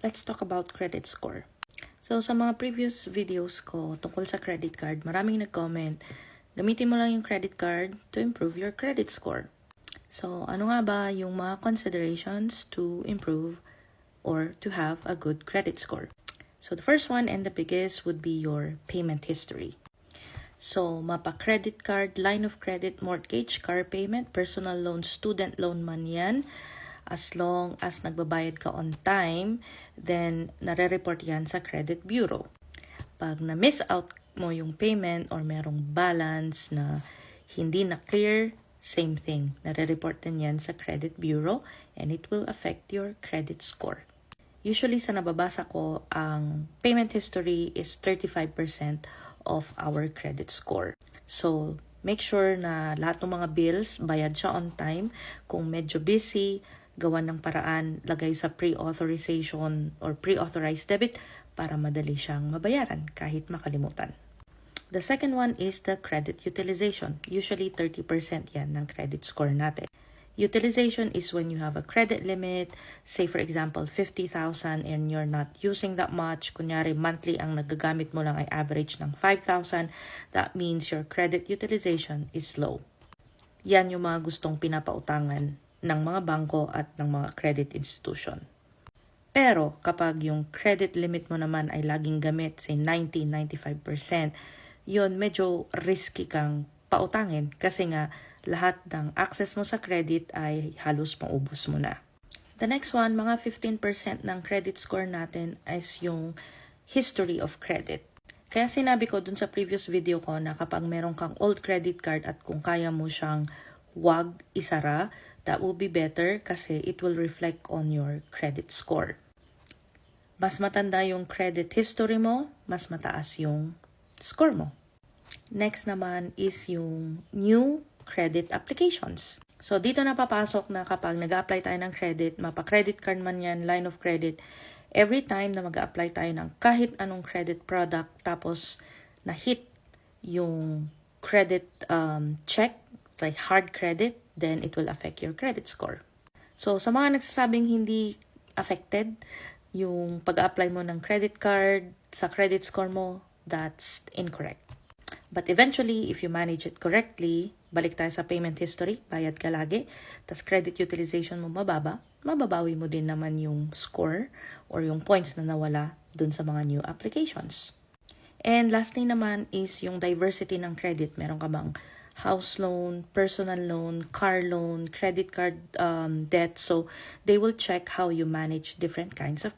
let's talk about credit score. So, sa mga previous videos ko tungkol sa credit card, maraming nag-comment, gamitin mo lang yung credit card to improve your credit score. So, ano nga ba yung mga considerations to improve or to have a good credit score? So, the first one and the biggest would be your payment history. So, mapa-credit card, line of credit, mortgage, car payment, personal loan, student loan man yan. As long as nagbabayad ka on time, then nare-report yan sa credit bureau. Pag na-miss out mo yung payment or merong balance na hindi na-clear, same thing. Nare-report din yan sa credit bureau and it will affect your credit score. Usually sa nababasa ko, ang payment history is 35% of our credit score. So, make sure na lahat ng mga bills, bayad siya on time. Kung medyo busy, gawan ng paraan, lagay sa pre-authorization or pre-authorized debit para madali siyang mabayaran kahit makalimutan. The second one is the credit utilization. Usually 30% yan ng credit score natin. Utilization is when you have a credit limit, say for example 50,000 and you're not using that much. Kunyari monthly ang nagagamit mo lang ay average ng 5,000. That means your credit utilization is low. Yan yung mga gustong pinapautangan ng mga bangko at ng mga credit institution. Pero kapag yung credit limit mo naman ay laging gamit, say 90-95%, yun medyo risky kang pautangin kasi nga lahat ng access mo sa credit ay halos maubos mo na. The next one, mga 15% ng credit score natin is yung history of credit. Kaya sinabi ko dun sa previous video ko na kapag meron kang old credit card at kung kaya mo siyang wag isara, that will be better kasi it will reflect on your credit score. Mas matanda yung credit history mo, mas mataas yung score mo. Next naman is yung new credit applications. So, dito na papasok na kapag nag-apply tayo ng credit, mapa-credit card man yan, line of credit, every time na mag-apply tayo ng kahit anong credit product, tapos na-hit yung credit check, like hard credit, then it will affect your credit score. So, sa mga nagsasabing hindi affected yung pag-apply mo ng credit card sa credit score mo, that's incorrect. But eventually, if you manage it correctly, balik tayo sa payment history, bayad ka lagi, tas credit utilization mo mababa, mababawi mo din naman yung score or yung points na nawala dun sa mga new applications. And lastly naman is yung diversity ng credit. Meron ka bang house loan, personal loan, car loan, credit card debt. So, they will check how you manage different kinds of